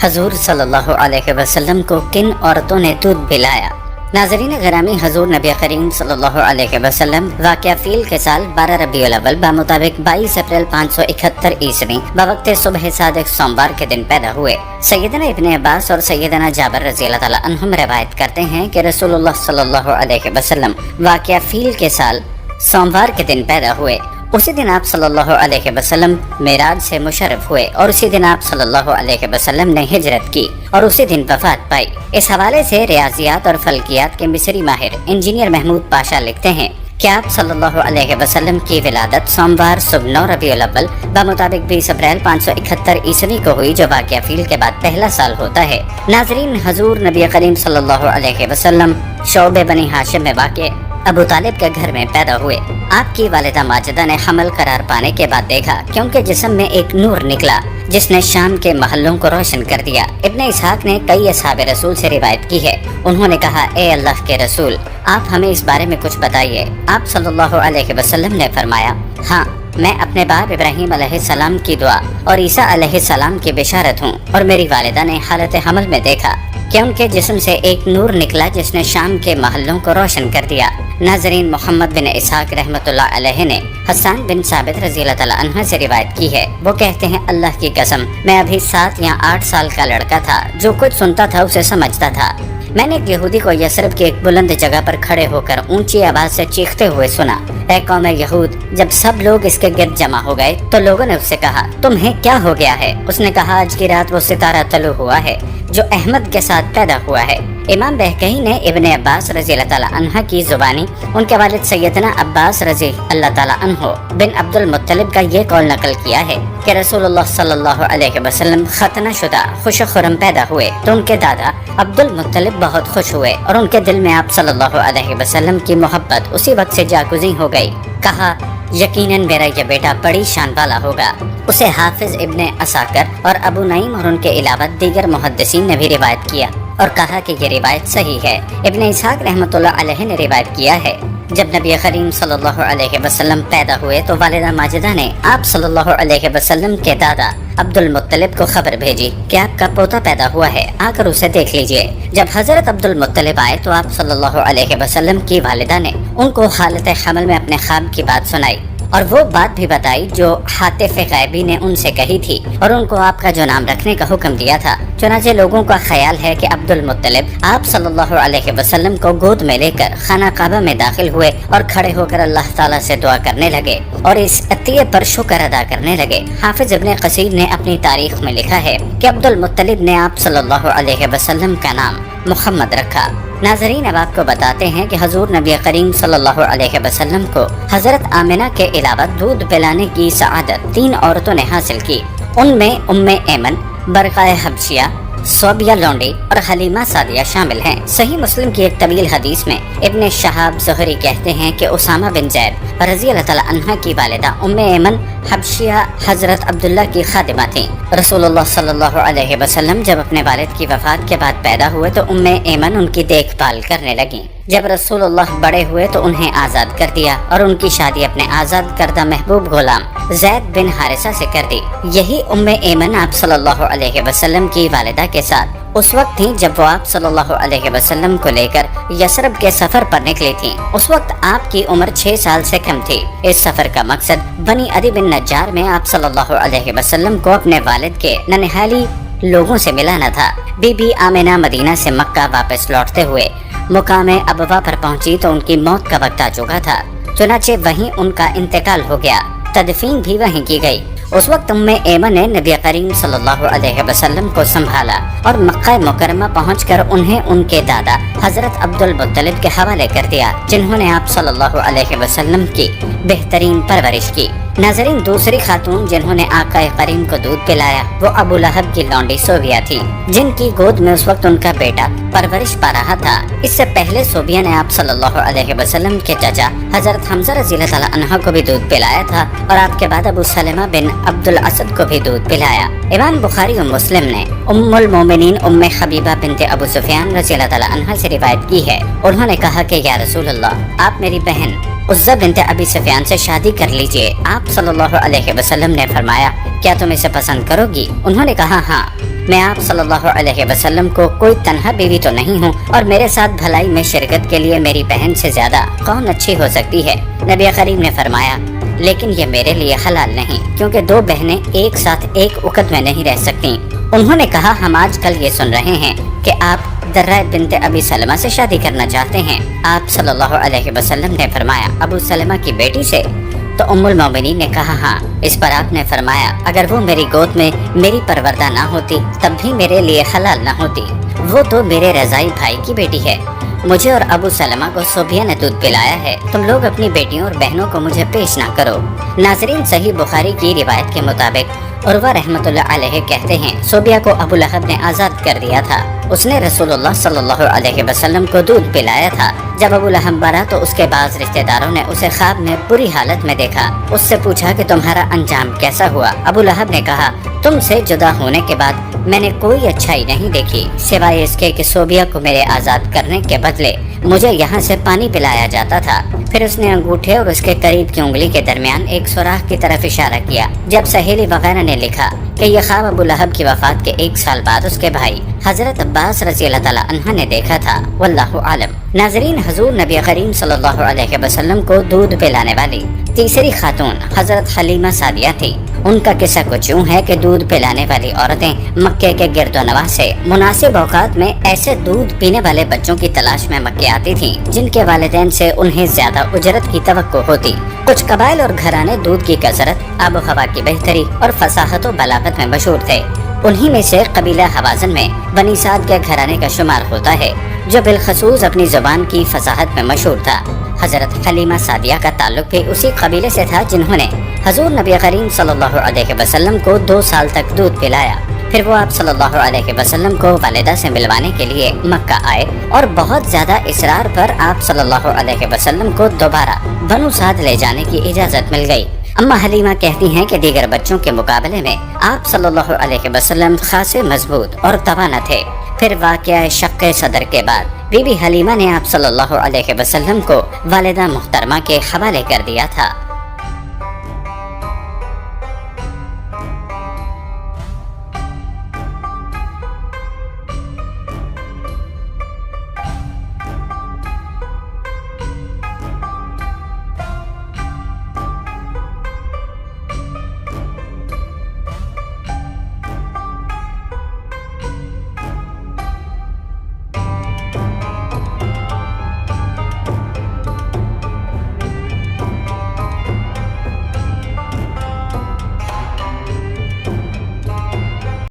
حضور صلی اللہ علیہ وسلم کو کن عورتوں نے دودھ پلایا؟ ناظرین گرامی، حضور نبی کریم صلی اللہ علیہ وسلم واقعہ فیل کے سال 12 ربیع الاول بمطابق 22 اپریل 571 عیسوی بوقت صبح صادق سوموار کے دن پیدا ہوئے۔ سیدنا ابن عباس اور سیدنا جابر رضی اللہ تعالیٰ عنہم روایت کرتے ہیں کہ رسول اللہ صلی اللہ علیہ وسلم واقعہ فیل کے سال سوموار کے دن پیدا ہوئے۔ اسی دن آپ صلی اللہ علیہ وسلم معراج سے مشرف ہوئے اور اسی دن آپ صلی اللہ علیہ وسلم نے ہجرت کی اور اسی دن وفات پائی۔ اس حوالے سے ریاضیات اور فلکیات کے مصری ماہر انجینئر محمود پاشا لکھتے ہیں کہ آپ صلی اللہ علیہ وسلم کی ولادت سوموار صبح 9 ربیع الاول بمطابق 20 اپریل 571 عیسوی کو ہوئی، جو واقعہ فیل کے بعد پہلا سال ہوتا ہے۔ ناظرین، حضور نبی کریم صلی اللہ علیہ وسلم شعبہ بنی ہاشم میں واقع ابو طالب کے گھر میں پیدا ہوئے۔ آپ کی والدہ ماجدہ نے حمل قرار پانے کے بعد دیکھا کہ ان کے جسم میں ایک نور نکلا جس نے شام کے محلوں کو روشن کر دیا۔ ابن اسحاق نے کئی اصحاب رسول سے روایت کی ہے، انہوں نے کہا، اے اللہ کے رسول، آپ ہمیں اس بارے میں کچھ بتائیے۔ آپ صلی اللہ علیہ وسلم نے فرمایا، ہاں، میں اپنے باپ ابراہیم علیہ السلام کی دعا اور عیسیٰ علیہ السلام کی بشارت ہوں، اور میری والدہ نے حالت حمل میں دیکھا کہ ان کے جسم سے ایک نور نکلا جس نے شام کے محلوں کو روشن کر دیا۔ ناظرین، محمد بن اسحاق رحمۃ اللہ علیہ نے حسان بن ثابت رضی اللہ تعالیٰ عنہ سے روایت کی ہے، وہ کہتے ہیں، اللہ کی قسم، میں ابھی 7 یا 8 سال کا لڑکا تھا، جو کچھ سنتا تھا اسے سمجھتا تھا۔ میں نے ایک یہودی کو یثرب کی ایک بلند جگہ پر کھڑے ہو کر اونچی آواز سے چیختے ہوئے سنا، اے قوم یہود! جب سب لوگ اس کے گرد جمع ہو گئے تو لوگوں نے اس سے کہا، تمہیں کیا ہو گیا ہے؟ اس نے کہا، آج کی رات وہ ستارہ طلوع ہوا ہے جو احمد کے ساتھ پیدا ہوا ہے۔ امام بہقی نے ابن عباس رضی اللہ تعالیٰ عنہ کی زبانی ان کے والد سیدنا عباس رضی اللہ تعالیٰ عنہ بن عبد المطلب کا یہ قول نقل کیا ہے کہ رسول اللہ صلی اللہ علیہ وسلم ختنہ شدہ خوش و خرم پیدا ہوئے تو ان کے دادا عبد المطلب بہت خوش ہوئے اور ان کے دل میں آپ صلی اللہ علیہ وسلم کی محبت اسی وقت سے جاگزیں ہو گئی۔ کہا، یقیناً میرا یہ بیٹا بڑی شان والا ہوگا۔ اسے حافظ ابن عساکر اور ابو نعیم اور ان کے علاوہ دیگر محدثین نے بھی روایت کیا اور کہا کہ یہ روایت صحیح ہے۔ ابن اسحاق رحمۃ اللہ علیہ نے روایت کیا ہے، جب نبی کریم صلی اللہ علیہ وسلم پیدا ہوئے تو والدہ ماجدہ نے آپ صلی اللہ علیہ وسلم کے دادا عبد المطلب کو خبر بھیجی کہ آپ کا پوتا پیدا ہوا ہے، آ کر اسے دیکھ لیجئے۔ جب حضرت عبد المطلب آئے تو آپ صلی اللہ علیہ وسلم کی والدہ نے ان کو حالت حمل میں اپنے خواب کی بات سنائی اور وہ بات بھی بتائی جو حاتف غیبی نے ان سے کہی تھی، اور ان کو آپ کا جو نام رکھنے کا حکم دیا تھا۔ چنانچہ لوگوں کا خیال ہے کہ عبد المطلب آپ صلی اللہ علیہ وسلم کو گود میں لے کر خانہ کعبہ میں داخل ہوئے اور کھڑے ہو کر اللہ تعالیٰ سے دعا کرنے لگے اور اس عطیے پر شکر ادا کرنے لگے۔ حافظ ابن قصیر نے اپنی تاریخ میں لکھا ہے کہ عبد المطلب نے آپ صلی اللہ علیہ وسلم کا نام محمد رکھا۔ ناظرین، اب آپ کو بتاتے ہیں کہ حضور نبی کریم صلی اللہ علیہ وسلم کو حضرت آمنہ کے علاوہ دودھ پلانے کی سعادت 3 عورتوں نے حاصل کی۔ ان میں ام ایمن، برقہ حبشیہ، صوبیہ لونڈی اور حلیمہ سعدیہ شامل ہیں۔ صحیح مسلم کی ایک طویل حدیث میں ابن شہاب زہری کہتے ہیں کہ اسامہ بن زید رضی اللہ تعالیٰ عنہ کی والدہ ام ایمن حبشیہ حضرت عبداللہ کی خادمہ تھیں۔ رسول اللہ صلی اللہ علیہ وسلم جب اپنے والد کی وفات کے بعد پیدا ہوئے تو ام ایمن ان کی دیکھ بھال کرنے لگیں۔ جب رسول اللہ بڑے ہوئے تو انہیں آزاد کر دیا اور ان کی شادی اپنے آزاد کردہ محبوب غلام زید بن حارثہ سے کر دی۔ یہی ام ایمن آپ صلی اللہ علیہ وسلم کی والدہ کے ساتھ اس وقت تھیں جب وہ آپ صلی اللہ علیہ وسلم کو لے کر یثرب کے سفر پر نکلی تھیں۔ اس وقت آپ کی عمر 6 سال سے کم تھی۔ اس سفر کا مقصد بنی عدی بن نجار میں آپ صلی اللہ علیہ وسلم کو اپنے والد کے ننہالی لوگوں سے ملانا تھا۔ بی بی آمنہ مدینہ سے مکہ واپس لوٹتے ہوئے مقام ابوا پر پہنچی تو ان کی موت کا وقت آ چکا تھا، چنانچہ وہیں ان کا انتقال ہو گیا، تدفین بھی وہیں کی گئی۔ اس وقت ام ایمن نے نبی کریم صلی اللہ علیہ وسلم کو سنبھالا اور مکہ مکرمہ پہنچ کر انہیں ان کے دادا حضرت عبد المطلب کے حوالے کر دیا، جنہوں نے آپ صلی اللہ علیہ وسلم کی بہترین پرورش کی۔ ناظرین، دوسری خاتون جنہوں نے آقا کریم کو دودھ پلایا وہ ابو لہب کی لونڈی صوبیہ تھی، جن کی گود میں اس وقت ان کا بیٹا پرورش پا رہا تھا۔ اس سے پہلے صوبیہ نے آپ صلی اللہ علیہ وسلم کے چچا حضرت حمزہ رضی اللہ تعالیٰ عنہ کو بھی دودھ پلایا تھا اور آپ کے بعد ابو سلمہ بن عبد الاسد کو بھی دودھ پلایا۔ امام بخاری اور مسلم نے ام المومنین ام حبیبہ بنت ابو سفیان رضی اللہ تعالیٰ عنہ سے روایت کی ہے، انہوں نے کہا کہ یا رسول اللہ، آپ میری بہن عزہ بنت ابی سفیان سے شادی کر لیجئے۔ آپ صلی اللہ علیہ وسلم نے فرمایا، کیا تم اسے پسند کرو گی؟ انہوں نے کہا ہاں۔ میں آپ صلی اللہ علیہ وسلم کو کوئی تنہا بیوی تو نہیں ہوں، اور میرے ساتھ بھلائی میں شرکت کے لیے میری بہن سے زیادہ کون اچھی ہو سکتی ہے؟ نبی کریم نے فرمایا لیکن یہ میرے لیے حلال نہیں، کیونکہ دو بہنیں ایک ساتھ ایک وقت میں نہیں رہ سکتی۔ انہوں نے کہا ہم آج کل یہ سن رہے ہیں کہ آپ درہ بنت ابی سلمہ سے شادی کرنا چاہتے ہیں۔ آپ صلی اللہ علیہ وسلم نے فرمایا ابو سلمہ کی بیٹی سے؟ تو ام المومنین نے کہا ہاں۔ اس پر آپ نے فرمایا اگر وہ میری گود میں میری پروردہ نہ ہوتی تب بھی میرے لیے حلال نہ ہوتی، وہ تو میرے رضائی بھائی کی بیٹی ہے۔ مجھے اور ابو سلمہ کو صوبیہ نے دودھ پلایا ہے، تم لوگ اپنی بیٹیوں اور بہنوں کو مجھے پیش نہ کرو۔ ناظرین، صحیح بخاری کی روایت کے مطابق عروہ رحمۃ اللہ علیہ کہتے ہیں صوبیہ کو ابو لہب نے آزاد کر دیا تھا۔ اس نے رسول اللہ صلی اللہ علیہ وسلم کو دودھ پلایا تھا۔ جب ابو لہب مرا تو اس کے بعض رشتہ داروں نے اسے خواب میں بری حالت میں دیکھا۔ اس سے پوچھا کہ تمہارا انجام کیسا ہوا؟ ابو لہب نے کہا تم سے جدا ہونے کے بعد میں نے کوئی اچھائی نہیں دیکھی سوائے اس کے کہ صوبیہ کو میرے آزاد کرنے کے بدلے مجھے یہاں سے پانی پلایا جاتا تھا۔ پھر اس نے انگوٹھے اور اس کے قریب کی انگلی کے درمیان ایک سوراخ کی طرف اشارہ کیا۔ جب سہیلی وغیرہ نے لکھا کہ یہ خواب ابو لہب کی وفات کے 1 سال بعد اس کے بھائی حضرت عباس رضی اللہ تعالیٰ عنہ نے دیکھا تھا، واللہ عالم۔ ناظرین، حضور نبی کریم صلی اللہ علیہ وسلم کو دودھ پلانے والی تیسری خاتون حضرت حلیمہ سعدیہ تھی۔ ان کا قصہ کچھ یوں ہے کہ دودھ پلانے والی عورتیں مکے کے گرد و نواح سے مناسب اوقات میں ایسے دودھ پینے والے بچوں کی تلاش میں مکے آتی تھیں جن کے والدین سے انہیں زیادہ اجرت کی توقع ہوتی۔ کچھ قبائل اور گھرانے دودھ کی کثرت، آب و ہوا کی بہتری اور فصاحت و بلاغت میں مشہور تھے۔ انہی میں سے قبیلہ حوازن میں بنی سعد کے گھرانے کا شمار ہوتا ہے جو بالخصوص اپنی زبان کی فصاحت میں مشہور تھا۔ حضرت حلیمہ سعدیہ کا تعلق بھی اسی قبیلے سے تھا جنہوں نے حضور نبی کریم صلی اللہ علیہ وسلم کو 2 سال تک دودھ پلایا۔ پھر وہ آپ صلی اللہ علیہ وسلم کو والدہ سے ملوانے کے لیے مکہ آئے اور بہت زیادہ اصرار پر آپ صلی اللہ علیہ وسلم کو دوبارہ بنو سعد لے جانے کی اجازت مل گئی۔ اما حلیمہ کہتی ہیں کہ دیگر بچوں کے مقابلے میں آپ صلی اللہ علیہ وسلم خاصے مضبوط اور توانا تھے۔ پھر واقعہ شق صدر کے بعد بی بی حلیمہ نے آپ صلی اللہ علیہ وسلم کو والدہ محترمہ کے حوالے کر دیا تھا۔